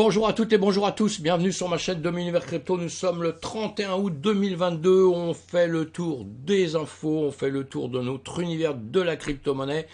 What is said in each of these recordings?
Bonjour à toutes et bonjour à tous, bienvenue sur ma chaîne Demi-Univers Crypto. Nous sommes le 31 août 2022, on fait le tour des infos, on fait le tour de notre univers de la crypto-monnaie,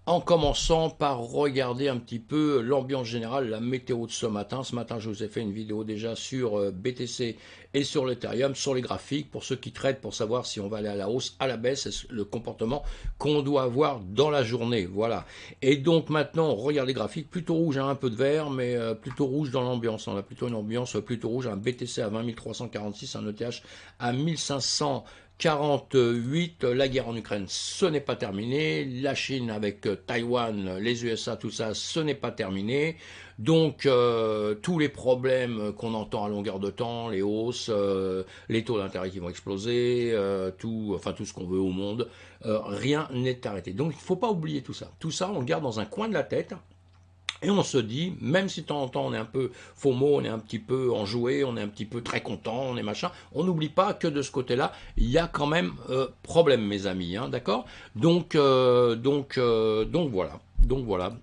en commençant par regarder un petit peu l'ambiance générale, la météo de ce matin. Ce matin, je vous ai fait une vidéo déjà sur BTC et sur l'Ethereum, sur les graphiques, pour ceux qui traitent, pour savoir si on va aller à la hausse, à la baisse, le comportement qu'on doit avoir dans la journée. Voilà. Et donc maintenant, on regarde les graphiques, plutôt rouge, un peu de vert, mais plutôt rouge dans l'ambiance. On a plutôt une ambiance plutôt rouge, un BTC à 20 346, un ETH à 1548, la guerre en Ukraine, ce n'est pas terminé. La Chine avec Taïwan, les USA, tout ça, ce n'est pas terminé. Donc, tous les problèmes qu'on entend à longueur de temps, les hausses, les taux d'intérêt qui vont exploser, tout ce qu'on veut au monde, rien n'est arrêté. Donc, il ne faut pas oublier tout ça. Tout ça, on le garde dans un coin de la tête. Et on se dit, même si de temps en temps on est un peu FOMO, on est un petit peu enjoué, on est un petit peu très content, on est machin, on n'oublie pas que de ce côté-là, il y a quand même problème, mes amis, hein, d'accord. Donc voilà. Donc voilà.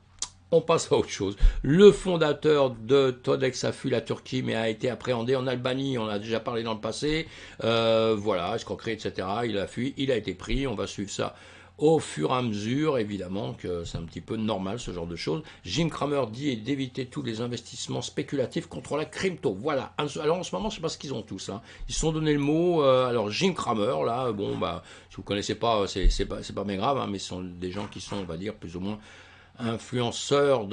On passe à autre chose. Le fondateur de Todex a fui la Turquie, mais a été appréhendé en Albanie. On a déjà parlé dans le passé. Voilà, escroquerie, etc. Il a fui, il a été pris. On va suivre ça au fur et à mesure, évidemment, que c'est un petit peu normal ce genre de choses. Jim Cramer dit d'éviter tous les investissements spéculatifs contre la crypto. Voilà. Alors en ce moment, je ne sais pas ce qu'ils ont tous. Hein. Ils se sont donné le mot. Alors Jim Cramer, là, bon, bah, si vous ne connaissez pas, c'est pas bien grave, hein, mais ce sont des gens qui sont, on va dire, plus ou moins influenceurs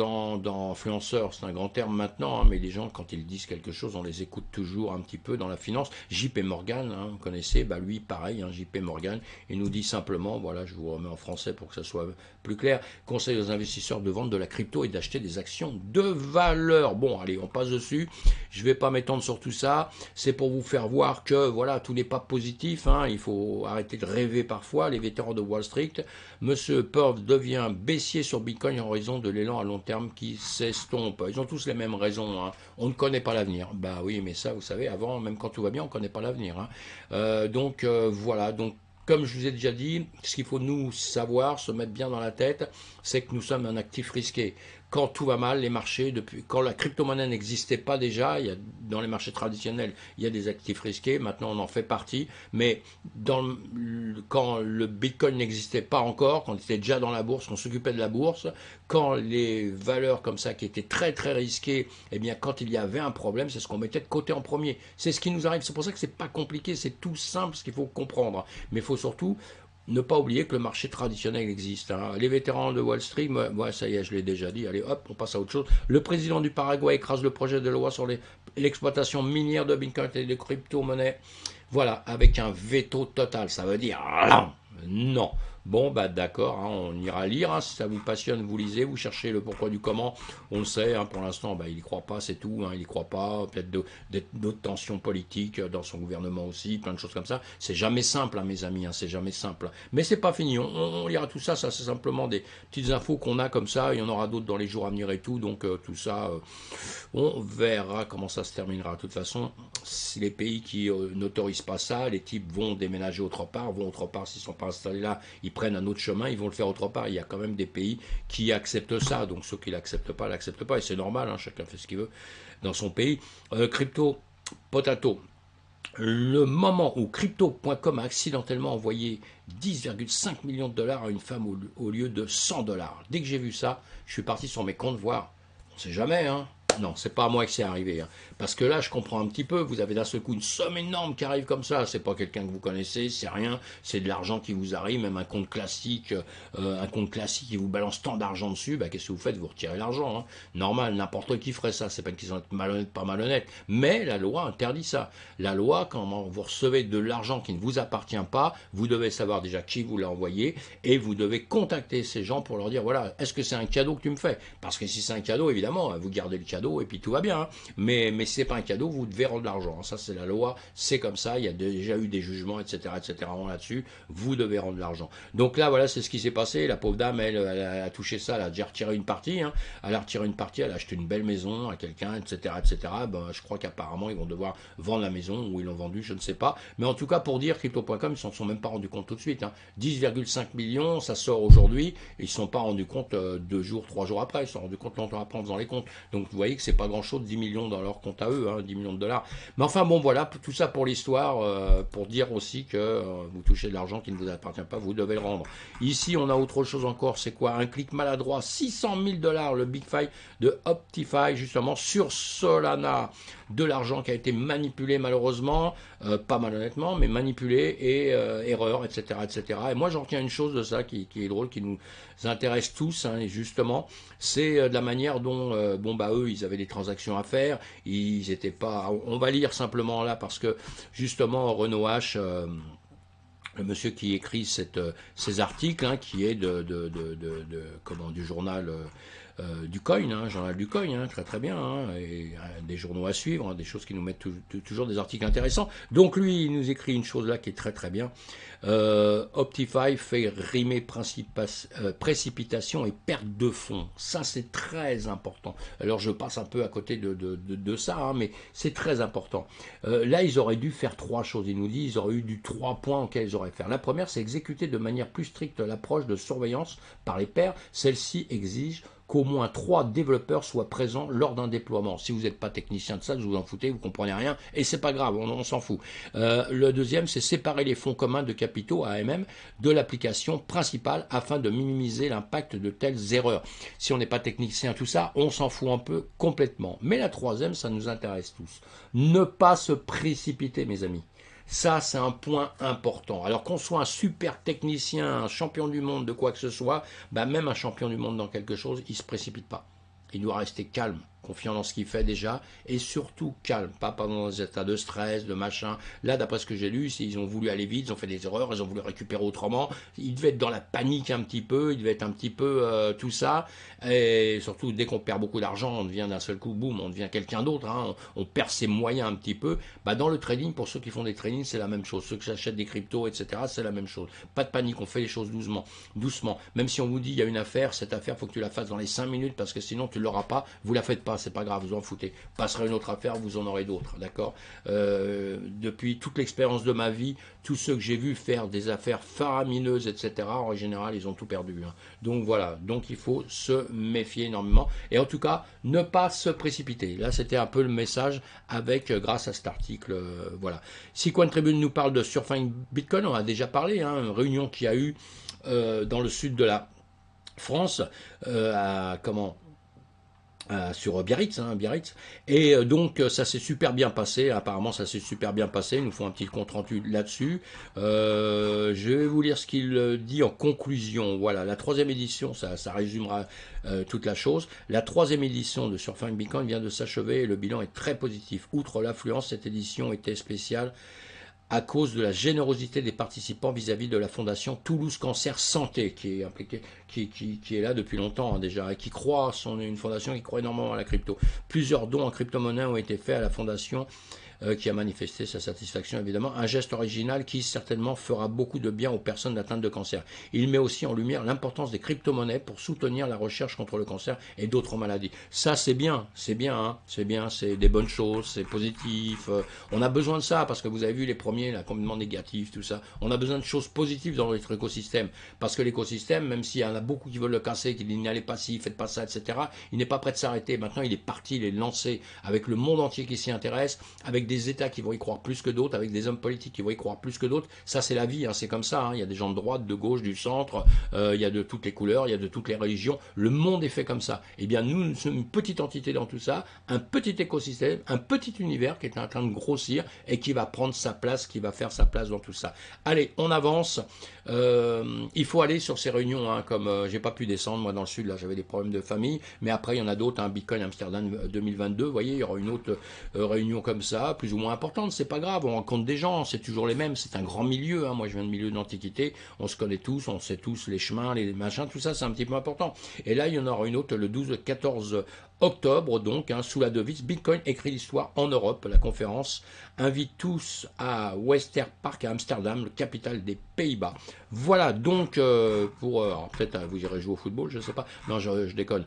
influenceurs, c'est un grand terme maintenant, hein, mais les gens, quand ils disent quelque chose, on les écoute toujours un petit peu dans la finance. JP Morgan, hein, vous connaissez, bah lui, pareil, hein, JP Morgan, il nous dit simplement, voilà, je vous remets en français pour que ça soit plus clair, conseille aux investisseurs de vendre de la crypto et d'acheter des actions de valeur. Bon, allez, on passe dessus, je vais pas m'étendre sur tout ça, c'est pour vous faire voir que, voilà, tout n'est pas positif, hein, il faut arrêter de rêver parfois, les vétérans de Wall Street. Monsieur Purve devient baissier sur Bitcoin en raison de l'élan à long terme qui s'estompe. Ils ont tous les mêmes raisons. Hein. On ne connaît pas l'avenir. Bah oui, mais ça, vous savez, avant, même quand tout va bien, on ne connaît pas l'avenir. Hein. Voilà. Donc, comme je vous ai déjà dit, ce qu'il faut nous savoir, se mettre bien dans la tête, c'est que nous sommes un actif risqué. Quand tout va mal, les marchés, quand la crypto-monnaie n'existait pas déjà, dans les marchés traditionnels, il y a des actifs risqués, maintenant on en fait partie, mais quand le Bitcoin n'existait pas encore, quand on était déjà dans la bourse, qu'on s'occupait de la bourse, quand les valeurs comme ça qui étaient très très risquées, eh bien quand il y avait un problème, c'est ce qu'on mettait de côté en premier. C'est ce qui nous arrive, c'est pour ça que c'est pas compliqué, c'est tout simple ce qu'il faut comprendre, mais il faut surtout ne pas oublier que le marché traditionnel existe. Hein. Les vétérans de Wall Street, moi, ça y est, je l'ai déjà dit, allez hop, on passe à autre chose. Le président du Paraguay écrase le projet de loi sur l'exploitation minière de Bitcoin et de crypto-monnaies. Voilà, avec un veto total, ça veut dire non. Bon, bah d'accord, hein, on ira lire, hein, si ça vous passionne, vous lisez, vous cherchez le pourquoi du comment, on le sait, hein, pour l'instant, bah, il n'y croit pas, c'est tout, hein, il n'y croit pas, peut-être d'autres tensions politiques dans son gouvernement aussi, plein de choses comme ça, c'est jamais simple, hein, mes amis, hein, c'est jamais simple, mais c'est pas fini, on lira tout ça, ça c'est simplement des petites infos qu'on a comme ça, il y en aura d'autres dans les jours à venir et tout, donc tout ça, on verra comment ça se terminera, de toute façon, si les pays qui n'autorisent pas ça, les types vont déménager autre part, s'ils ne sont pas installés là, ils prennent un autre chemin, ils vont le faire autre part. Il y a quand même des pays qui acceptent ça, donc ceux qui l'acceptent pas, et c'est normal, hein, chacun fait ce qu'il veut dans son pays. Crypto Potato, le moment où Crypto.com a accidentellement envoyé 10,5 millions de dollars à une femme au lieu de 100 dollars. Dès que j'ai vu ça, je suis parti sur mes comptes voir, on ne sait jamais, hein. Non, c'est pas à moi que c'est arrivé. Hein. Parce que là, je comprends un petit peu. Vous avez d'un seul coup une somme énorme qui arrive comme ça. C'est pas quelqu'un que vous connaissez, c'est rien. C'est de l'argent qui vous arrive, même un compte classique qui vous balance tant d'argent dessus. Bah, qu'est-ce que vous faites? Vous retirez l'argent. Hein. Normal, n'importe qui ferait ça. C'est pas une question d'être malhonnête, pas malhonnête. Mais la loi interdit ça. La loi, quand vous recevez de l'argent qui ne vous appartient pas, vous devez savoir déjà qui vous l'a envoyé et vous devez contacter ces gens pour leur dire voilà, est-ce que c'est un cadeau que tu me fais? Parce que si c'est un cadeau, évidemment, vous gardez le cadeau et puis tout va bien. Hein. Mais si c'est pas un cadeau, vous devez rendre l'argent. Ça, c'est la loi, c'est comme ça. Il y a déjà eu des jugements, etc., là-dessus. Vous devez rendre l'argent. Donc là, voilà, c'est ce qui s'est passé. La pauvre dame, elle a touché ça, elle a déjà retiré une partie. Hein. Elle a retiré une partie, elle a acheté une belle maison à quelqu'un, etc., Ben, je crois qu'apparemment, ils vont devoir vendre la maison ou ils l'ont vendue, je ne sais pas. Mais en tout cas, pour dire, Crypto.com, ils s'en sont même pas rendus compte tout de suite. Hein. 10,5 millions, ça sort aujourd'hui. Ils ne sont pas rendus compte 2 jours, 3 jours après. Ils se sont rendus compte longtemps après en faisant les comptes. Donc, vous voyez, voyez que c'est pas grand-chose, 10 millions dans leur compte à eux, hein, 10 millions de dollars. Mais enfin bon, voilà, tout ça pour l'histoire, pour dire aussi que vous touchez de l'argent qui ne vous appartient pas, vous devez le rendre. Ici, on a autre chose encore, c'est quoi? Un clic maladroit, 600 000 $, le Big Five de Optify, justement, sur Solana. De l'argent qui a été manipulé malheureusement, pas malhonnêtement, mais manipulé et erreur, etc., etc. Et moi, j'en retiens une chose de ça qui est drôle, qui nous intéresse tous, hein, et justement, c'est de la manière dont, eux, ils avaient des transactions à faire, ils étaient pas, on va lire simplement là, parce que, justement, Renaud H., le monsieur qui écrit ces articles, hein, qui est du journal du Coin, hein, journal du Coin, hein, très très bien, hein, et des journaux à suivre, hein, des choses qui nous mettent toujours des articles intéressants. Donc lui, il nous écrit une chose là qui est très très bien. Optify fait rimer précipitation et perte de fonds. Ça, c'est très important. Alors, je passe un peu à côté de ça, hein, mais c'est très important. Là, ils auraient dû faire 3 choses. Il nous dit, ils auraient eu 3 points auxquels ils auraient fait. La première, c'est exécuter de manière plus stricte l'approche de surveillance par les pairs. Celle-ci exige qu'au moins 3 développeurs soient présents lors d'un déploiement. Si vous n'êtes pas technicien de ça, vous vous en foutez, vous comprenez rien, et c'est pas grave, on s'en fout. Le deuxième, c'est séparer les fonds communs de capitaux AMM de l'application principale afin de minimiser l'impact de telles erreurs. Si on n'est pas technicien, tout ça, on s'en fout un peu complètement. Mais la troisième, ça nous intéresse tous. Ne pas se précipiter, mes amis. Ça, c'est un point important. Alors qu'on soit un super technicien, un champion du monde de quoi que ce soit, même un champion du monde dans quelque chose, il ne se précipite pas. Il doit rester calme, confiant dans ce qu'il fait déjà, et surtout calme, pas dans des états de stress, de machin. Là, d'après ce que j'ai lu, ils ont voulu aller vite, ils ont fait des erreurs, ils ont voulu récupérer autrement. Il devait être dans la panique un petit peu, il devait être un petit peu tout ça. Et surtout, dès qu'on perd beaucoup d'argent, on devient d'un seul coup, boum, on devient quelqu'un d'autre. Hein, on perd ses moyens un petit peu. Dans le trading, pour ceux qui font des trading, c'est la même chose. Ceux qui achètent des cryptos, etc., c'est la même chose. Pas de panique, on fait les choses doucement. Même si on vous dit, il y a une affaire, cette affaire, il faut que tu la fasses dans les 5 minutes, parce que sinon, tu ne l'auras pas. Vous la faites pas, c'est pas grave, vous en foutez. Passerait une autre affaire, vous en aurez d'autres, d'accord. Depuis toute l'expérience de ma vie, tous ceux que j'ai vus faire des affaires faramineuses, etc., en général, ils ont tout perdu. Hein. Donc voilà, donc il faut se méfier énormément. Et en tout cas, ne pas se précipiter. Là, c'était un peu le message grâce à cet article. Voilà. Si Coin Tribune nous parle de Surfing Bitcoin, on a déjà parlé, hein, une réunion qu'il y a eu dans le sud de la France, sur Biarritz, et donc ça s'est super bien passé, apparemment ça s'est super bien passé, ils nous font un petit compte rendu là-dessus. Je vais vous lire ce qu'il dit en conclusion. Voilà, la 3e édition, ça résumera toute la chose. La 3e édition de Surfing Bitcoin vient de s'achever et le bilan est très positif. Outre l'affluence, cette édition était spéciale à cause de la générosité des participants vis-à-vis de la fondation Toulouse Cancer Santé, qui est impliquée, qui est là depuis longtemps hein, déjà, et qui croit, une fondation qui croit énormément à la crypto. Plusieurs dons en crypto-monnaie ont été faits à la fondation, qui a manifesté sa satisfaction évidemment, un geste original qui certainement fera beaucoup de bien aux personnes atteintes de cancer. Il met aussi en lumière l'importance des crypto-monnaies pour soutenir la recherche contre le cancer et d'autres maladies. Ça c'est bien, hein, c'est des bonnes choses, c'est positif, on a besoin de ça parce que vous avez vu les premiers, là, complètement négatifs, tout ça, on a besoin de choses positives dans notre écosystème, parce que l'écosystème, même s'il y en a beaucoup qui veulent le casser, qui disent n'y allez pas ci, faites pas ça, etc., il n'est pas prêt de s'arrêter. Maintenant il est parti, il est lancé, avec le monde entier qui s'y intéresse, avec des États qui vont y croire plus que d'autres, avec des hommes politiques qui vont y croire plus que d'autres. Ça, c'est la vie, hein, c'est comme ça. Hein. Il y a des gens de droite, de gauche, du centre, il y a de toutes les couleurs, il y a de toutes les religions. Le monde est fait comme ça. Eh bien, nous sommes une petite entité dans tout ça, un petit écosystème, un petit univers qui est en train de grossir et qui va prendre sa place, qui va faire sa place dans tout ça. Allez, on avance. Il faut aller sur ces réunions, hein, comme j'ai pas pu descendre, moi, dans le sud, là, j'avais des problèmes de famille, mais après, il y en a d'autres, hein, Bitcoin Amsterdam 2022, vous voyez, il y aura une autre réunion comme ça, plus ou moins importante, c'est pas grave, on rencontre des gens, c'est toujours les mêmes, c'est un grand milieu, hein. Moi je viens de milieu d'antiquité, on se connaît tous, on sait tous les chemins, les machins, tout ça c'est un petit peu important. Et là il y en aura une autre le 12-14 octobre, donc, hein, sous la devise Bitcoin écrit l'histoire en Europe. La conférence invite tous à Westerpark à Amsterdam, le capitale des Pays-Bas. Voilà, donc, peut-être vous irez jouer au football, je sais pas, non je déconne.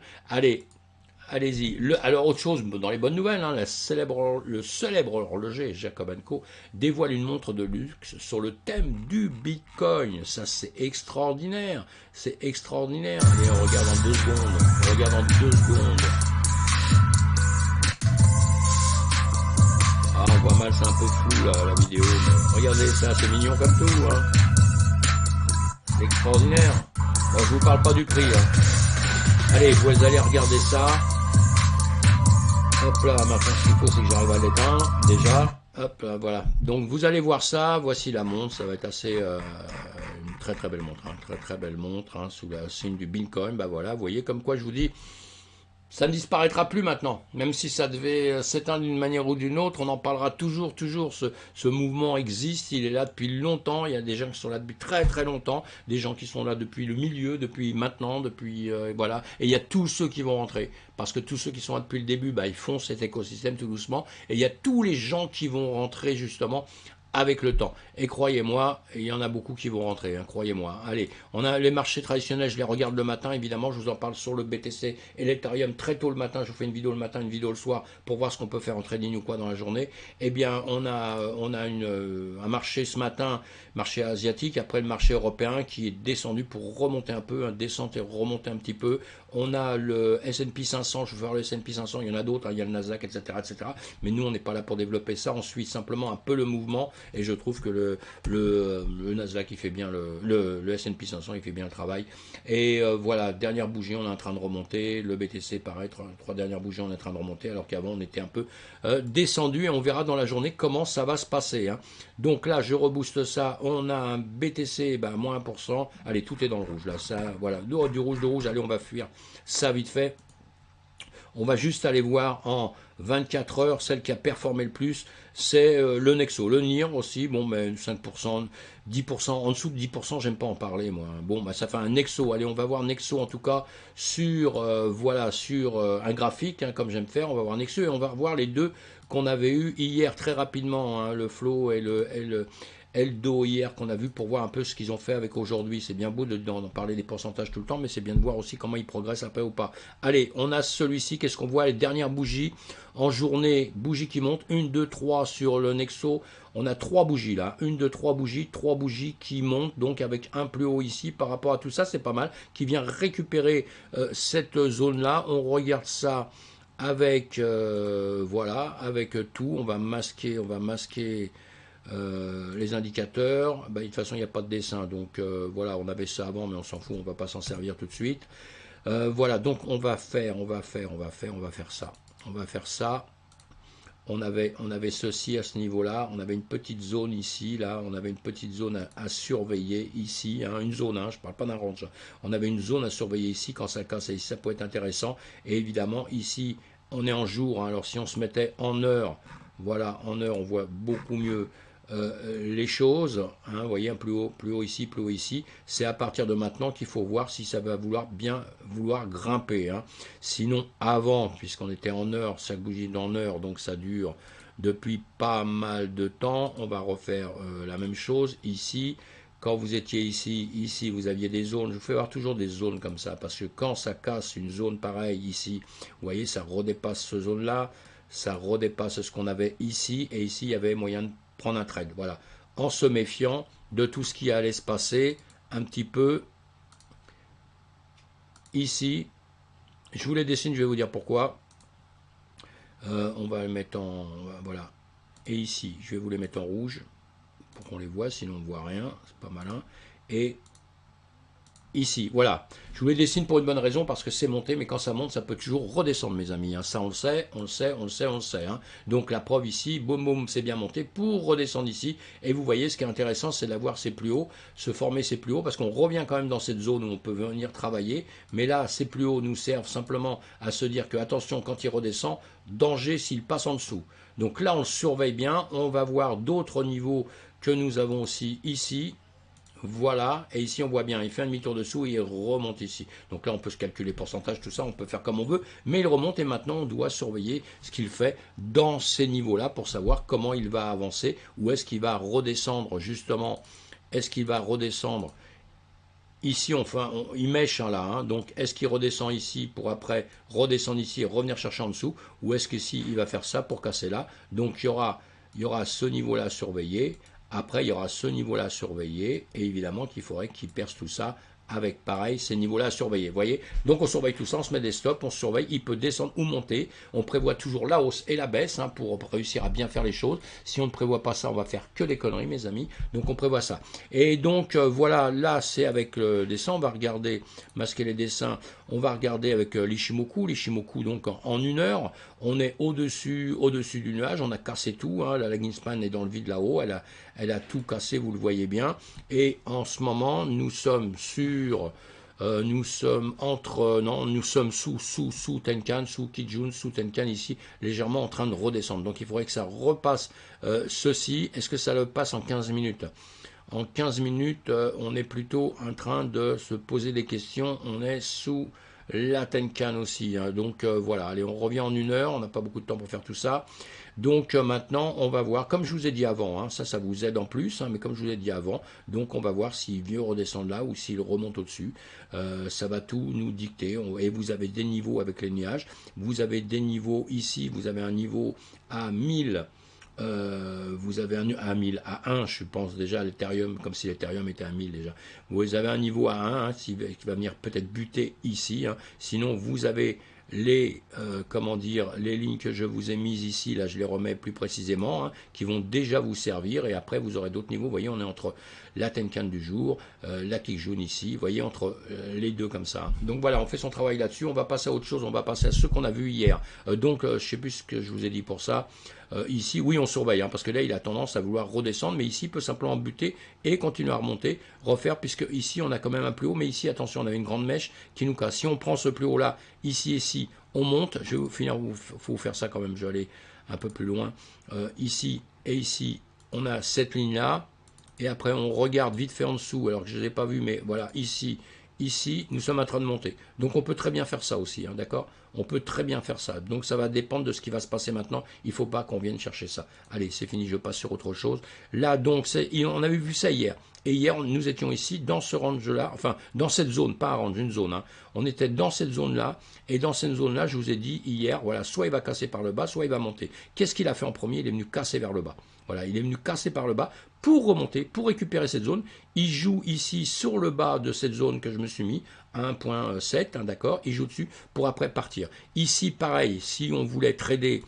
Allez-y. Alors, autre chose, dans les bonnes nouvelles, hein, le célèbre horloger Jacob & Co. dévoile une montre de luxe sur le thème du Bitcoin. Ça, c'est extraordinaire. Allez, on regarde en 2 secondes. c'est un peu flou la vidéo, mais regardez ça, c'est mignon comme tout, hein. C'est extraordinaire. Bon, je vous parle pas du prix, hein. Allez, vous allez regarder ça. Hop là, maintenant ce qu'il faut c'est que j'arrive à l'éteindre, déjà. Hop là, voilà. Donc vous allez voir ça, voici la montre, ça va être assez... une très très belle montre, hein. Très très belle montre, hein, sous la signe du Bitcoin, bah voilà, vous voyez comme quoi je vous dis... Ça ne disparaîtra plus maintenant, même si ça devait s'éteindre d'une manière ou d'une autre, on en parlera toujours. Ce mouvement existe, il est là depuis longtemps, il y a des gens qui sont là depuis très très longtemps, des gens qui sont là depuis le milieu, depuis maintenant, depuis voilà, et il y a tous ceux qui vont rentrer, parce que tous ceux qui sont là depuis le début, bah, ils font cet écosystème tout doucement, et il y a tous les gens qui vont rentrer justement avec le temps. Et croyez-moi, il y en a beaucoup qui vont rentrer, hein, croyez-moi. Allez, on a les marchés traditionnels, je les regarde le matin, évidemment, je vous en parle sur le BTC et l'Ethereum très tôt le matin, je vous fais une vidéo le matin, une vidéo le soir, pour voir ce qu'on peut faire en trading ou quoi dans la journée. Eh bien, on a un marché ce matin, marché asiatique, après le marché européen qui est descendu pour remonter un peu, descente et remonter un petit peu. On a le S&P 500, je vais voir le S&P 500, il y en a d'autres, hein, il y a le Nasdaq, etc., etc. Mais nous, on n'est pas là pour développer ça, on suit simplement un peu le mouvement, et je trouve que le Nasdaq, il fait bien, le S&P 500, il fait bien le travail. Et voilà, dernière bougie, on est en train de remonter, le BTC, pareil, trois dernières bougies, on est en train de remonter, alors qu'avant, on était un peu descendu, et on verra dans la journée comment ça va se passer, hein. Donc là, je rebooste ça, on a un BTC, ben, moins 1%, allez, tout est dans le rouge, là, ça, voilà, du rouge, allez, on va fuir ça vite fait. On va juste aller voir en 24 heures, celle qui a performé le plus, c'est le Nexo. Le NIR aussi, bon, mais 5%, 10%, en dessous de 10%, j'aime pas en parler, moi. Bon, bah, ça fait un Nexo. Allez, on va voir Nexo, en tout cas, sur, voilà, sur un graphique, hein, comme j'aime faire. On va voir Nexo et on va voir les deux qu'on avait eu hier très rapidement, hein, le Flow et le Eldo hier qu'on a vu pour voir un peu ce qu'ils ont fait avec aujourd'hui. C'est bien beau d'en parler des pourcentages tout le temps, mais c'est bien de voir aussi comment ils progressent après ou pas. Allez, on a celui-ci, qu'est-ce qu'on voit? Les dernières bougies en journée, bougies qui montent, 1, 2, 3 sur le Nexo. On a 3 bougies là, 1, 2, 3 bougies qui montent, donc avec un plus haut ici par rapport à tout ça, c'est pas mal, qui vient récupérer cette zone-là. On regarde ça avec, voilà, avec tout, on va masquer les indicateurs, bah, de toute façon il n'y a pas de dessin, donc voilà, on avait ça avant mais on s'en fout, on va pas s'en servir tout de suite. Voilà, donc on va faire ça. On avait ceci à ce niveau-là, on avait une petite zone ici, là, on avait une petite zone à surveiller ici, hein, une zone, hein, je ne parle pas d'un range, on avait une zone à surveiller ici, quand ça casse ici, ça peut être intéressant, et évidemment ici, on est en jour, hein, alors si on se mettait en heure, voilà, en heure, on voit beaucoup mieux les choses, hein, vous voyez, plus haut ici, c'est à partir de maintenant qu'il faut voir si ça va bien vouloir grimper, hein. Sinon avant, puisqu'on était en heure, chaque bougie est en heure, donc ça dure depuis pas mal de temps, on va refaire la même chose ici. Quand vous étiez ici vous aviez des zones, je vous fais voir toujours des zones comme ça, parce que quand ça casse une zone pareille ici, vous voyez, ça redépasse ce zone-là, ça redépasse ce qu'on avait ici, et ici il y avait moyen de prendre un trade, voilà, en se méfiant de tout ce qui allait se passer un petit peu ici. Je vous les dessine, je vais vous dire pourquoi. On va le mettre en, voilà, et ici je vais vous les mettre en rouge pour qu'on les voit, sinon on ne voit rien, c'est pas malin. Et ici, voilà, je vous les dessine pour une bonne raison, parce que c'est monté, mais quand ça monte, ça peut toujours redescendre, mes amis, hein. Ça on le sait, hein. Donc la preuve ici, boum boum, c'est bien monté pour redescendre ici, et vous voyez, ce qui est intéressant, c'est d'avoir ces plus hauts, se former ces plus hauts, parce qu'on revient quand même dans cette zone où on peut venir travailler, mais là, ces plus hauts nous servent simplement à se dire que, attention, quand il redescend, danger s'il passe en dessous. Donc là, on le surveille bien, on va voir d'autres niveaux que nous avons aussi ici. Voilà, et ici on voit bien, il fait un demi-tour dessous et il remonte ici. Donc là on peut se calculer pourcentage, tout ça, on peut faire comme on veut, mais il remonte et maintenant on doit surveiller ce qu'il fait dans ces niveaux-là pour savoir comment il va avancer, ou est-ce qu'il va redescendre justement, est-ce qu'il va redescendre ici, il mèche, hein, là, hein, donc est-ce qu'il redescend ici pour après redescendre ici et revenir chercher en dessous, ou est-ce qu'ici il va faire ça pour casser là. Donc il y aura ce niveau-là à surveiller. Après, il y aura ce niveau-là à surveiller, et évidemment qu'il faudrait qu'il perce tout ça avec pareil ces niveaux-là à surveiller. Vous voyez, donc on surveille tout ça, on se met des stops, on surveille, il peut descendre ou monter. On prévoit toujours la hausse et la baisse hein, pour réussir à bien faire les choses. Si on ne prévoit pas ça, on va faire que des conneries, mes amis. Donc on prévoit ça. Et donc voilà, là c'est avec le dessin, on va regarder, masquer les dessins, on va regarder avec l'Ishimoku. L'Ishimoku, donc en 1 heure, on est au-dessus du nuage, on a cassé tout. Hein, la lagging span est dans le vide là-haut, elle a tout cassé, vous le voyez bien. Et en ce moment, nous sommes sur... nous sommes entre, non, nous sommes sous Tenkan, sous Kijun, sous Tenkan ici, légèrement en train de redescendre. Donc il faudrait que ça repasse ceci. Est-ce que ça le passe en 15 minutes? En 15 minutes, on est plutôt en train de se poser des questions. On est sous la Tenkan aussi. Hein. Donc voilà, allez, on revient en 1 heure. On n'a pas beaucoup de temps pour faire tout ça. Donc maintenant, on va voir, comme je vous ai dit avant, hein, ça vous aide en plus, hein, mais comme je vous ai dit avant, donc on va voir s'il vient redescendre là ou s'il remonte au-dessus. Ça va tout nous dicter. Et vous avez des niveaux avec les nuages. Vous avez des niveaux ici, vous avez un niveau à 1000. Vous avez à 1000, à 1, je pense déjà, l'Ethereum, comme si l'Ethereum était à 1000 déjà. Vous avez un niveau à 1 hein, qui va venir peut-être buter ici. Hein. Sinon, vous avez les, comment dire, les lignes que je vous ai mises ici, là je les remets plus précisément, hein, qui vont déjà vous servir. Et après, vous aurez d'autres niveaux. Vous voyez, on est entre la Tenkan du jour, la Kijun ici. Vous voyez, entre les deux comme ça. Donc voilà, on fait son travail là-dessus. On va passer à autre chose. On va passer à ce qu'on a vu hier. Donc, je ne sais plus ce que je vous ai dit pour ça. Ici, oui, on surveille, hein, parce que là, il a tendance à vouloir redescendre, mais ici, il peut simplement buter et continuer à remonter, refaire, puisque ici, on a quand même un plus haut, mais ici, attention, on a une grande mèche qui nous casse. Si on prend ce plus haut-là, ici et ici, on monte. Je vais vous finir, il faut vous faire ça quand même, je vais aller un peu plus loin. Ici et ici, on a cette ligne-là, et après, on regarde vite fait en dessous, alors que je ne l'ai pas vu, mais voilà, ici, nous sommes en train de monter. Donc, on peut très bien faire ça aussi, hein, d'accord? On peut très bien faire ça. Donc ça va dépendre de ce qui va se passer maintenant. Il ne faut pas qu'on vienne chercher ça. Allez, c'est fini, je passe sur autre chose. Là, donc, on avait vu ça hier. Et hier, nous étions ici, dans ce range-là, enfin, dans cette zone, pas un range, une zone. Hein. On était dans cette zone-là. Et dans cette zone-là, je vous ai dit hier, voilà, soit il va casser par le bas, soit il va monter. Qu'est-ce qu'il a fait en premier? Il est venu casser vers le bas. Voilà, il est venu casser par le bas pour remonter, pour récupérer cette zone. Il joue ici sur le bas de cette zone que je me suis mis, 1.7, hein, d'accord, il joue dessus pour après partir. Ici, pareil, si on voulait trader,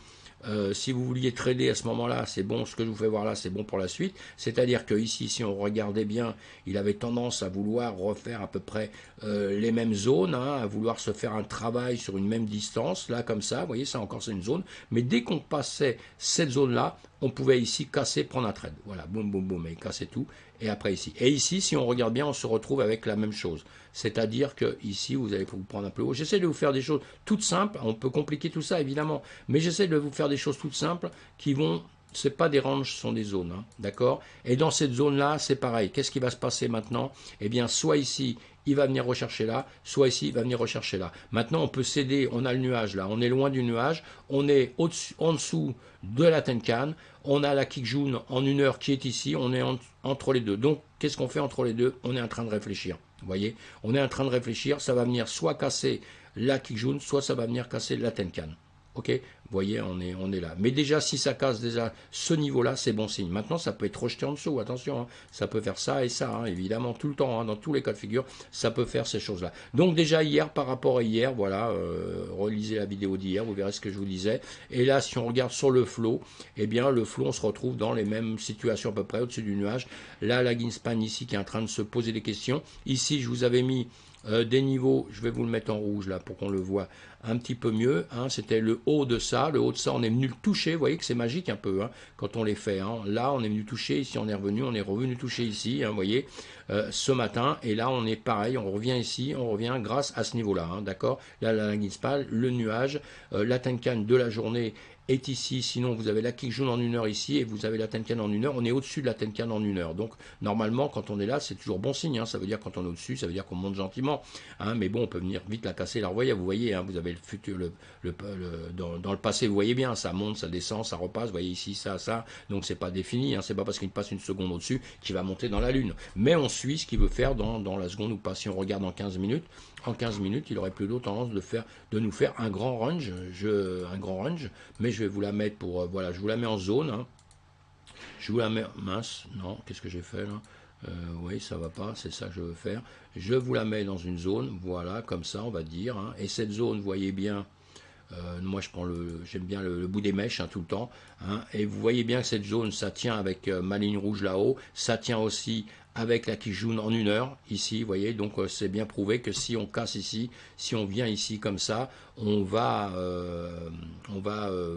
si vous vouliez trader à ce moment-là, c'est bon, ce que je vous fais voir là, c'est bon pour la suite. C'est-à-dire que ici, si on regardait bien, il avait tendance à vouloir refaire à peu près les mêmes zones, hein, à vouloir se faire un travail sur une même distance, là comme ça, vous voyez, ça encore c'est une zone. Mais dès qu'on passait cette zone-là, on pouvait ici casser, prendre un trade. Voilà, boum, boum, boum, et il cassait tout. Et après ici. Et ici, si on regarde bien, on se retrouve avec la même chose. C'est-à-dire que ici, vous allez vous prendre un peu haut. J'essaie de vous faire des choses toutes simples. On peut compliquer tout ça, évidemment. Mais j'essaie de vous faire des choses toutes simples qui vont... Ce n'est pas des ranges, ce sont des zones. Hein, d'accord? Et dans cette zone-là, c'est pareil. Qu'est-ce qui va se passer maintenant? Eh bien, soit ici, il va venir rechercher là, soit ici, il va venir rechercher là. Maintenant, on peut céder, on a le nuage là, on est loin du nuage, on est en dessous de la Tenkan, on a la Kijun en 1 heure qui est ici, on est entre les deux. Donc, qu'est-ce qu'on fait entre les deux? On est en train de réfléchir. Vous voyez? On est en train de réfléchir, ça va venir soit casser la Kijun, soit ça va venir casser la Tenkan. Ok, vous voyez, on est là. Mais déjà, si ça casse déjà ce niveau-là, c'est bon signe. Maintenant, ça peut être rejeté en dessous, attention. Hein. Ça peut faire ça et ça, hein, évidemment, tout le temps, hein, dans tous les cas de figure, ça peut faire ces choses-là. Donc déjà, hier, par rapport à hier, voilà, relisez la vidéo d'hier, vous verrez ce que je vous disais. Et là, si on regarde sur le flow, eh bien, le flow, on se retrouve dans les mêmes situations à peu près, au-dessus du nuage. Là, la Greenspan ici, qui est en train de se poser des questions. Ici, je vous avais mis... des niveaux, je vais vous le mettre en rouge là pour qu'on le voit un petit peu mieux, hein, c'était le haut de ça, on est venu le toucher, vous voyez que c'est magique un peu, hein, quand on les fait, hein. Là on est venu toucher, ici on est revenu toucher ici, hein, vous voyez, ce matin, et là on est pareil, on revient ici, on revient grâce à ce niveau-là, hein, d'accord, là la Greenspan, le nuage, la Tenkan de la journée est ici, sinon vous avez la Kijun en 1 heure ici, et vous avez la Tenkan en 1 heure, on est au-dessus de la Tenkan en 1 heure, donc normalement quand on est là, c'est toujours bon signe, hein, ça veut dire quand on est au-dessus, ça veut dire qu'on monte gentiment, hein, mais bon, on peut venir vite la casser, là, vous voyez, hein, vous avez le futur, dans le passé, vous voyez bien, ça monte, ça descend, ça repasse, vous voyez ici, ça, donc c'est pas défini, hein, c'est pas parce qu'il passe une seconde au-dessus qu'il va monter dans la lune, mais on suit ce qu'il veut faire dans la seconde ou pas, si on regarde en 15 minutes, il aurait plutôt tendance de nous faire un grand range, mais je vais vous la mettre pour, voilà, je vous la mets en zone, hein. Je vous la mets, mince, non, qu'est-ce que j'ai fait là? Oui, ça va pas, c'est ça que je veux faire. Je vous la mets dans une zone, voilà, comme ça, on va dire, hein. Et cette zone, vous voyez bien, moi je prends j'aime bien le bout des mèches hein, tout le temps, hein. Et vous voyez bien que cette zone, ça tient avec ma ligne rouge là-haut, ça tient aussi avec la Kijun en 1 heure, ici, vous voyez, donc c'est bien prouvé que si on casse ici, si on vient ici comme ça, on va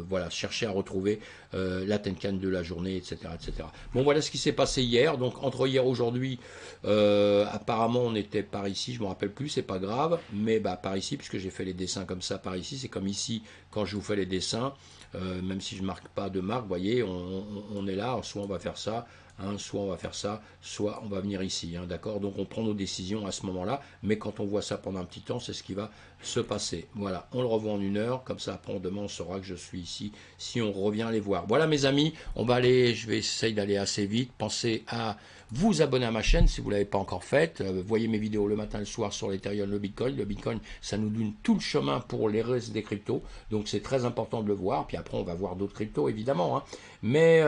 voilà, chercher à retrouver la Tenkan de la journée, etc., etc. Bon, voilà ce qui s'est passé hier, donc entre hier et aujourd'hui, apparemment on était par ici, je ne me rappelle plus, c'est pas grave, mais bah, par ici, puisque j'ai fait les dessins comme ça par ici, c'est comme ici quand je vous fais les dessins, même si je ne marque pas de marque, vous voyez, on est là, soit on va faire ça, hein, soit on va faire ça, soit on va venir ici, hein, d'accord. Donc on prend nos décisions à ce moment-là, mais quand on voit ça pendant un petit temps, c'est ce qui va se passer. Voilà, on le revoit en 1 heure, comme ça après demain on saura que je suis ici, si on revient les voir. Voilà mes amis, on va aller, je vais essayer d'aller assez vite, pensez à vous abonner à ma chaîne si vous ne l'avez pas encore fait. Voyez mes vidéos le matin et le soir sur l'Ethereum, le Bitcoin. Le Bitcoin, ça nous donne tout le chemin pour les restes des cryptos. Donc c'est très important de le voir. Puis après, on va voir d'autres cryptos, évidemment, hein. Mais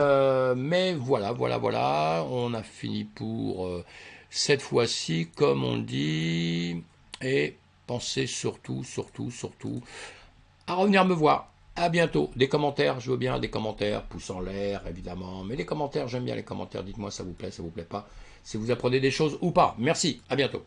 voilà, voilà, voilà. On a fini pour cette fois-ci, comme on dit. Et pensez surtout, surtout, surtout à revenir me voir. À bientôt. Des commentaires, je veux bien des commentaires, pouces en l'air, évidemment. Mais les commentaires, j'aime bien les commentaires. Dites-moi, ça vous plaît pas. Si vous apprenez des choses ou pas. Merci, à bientôt.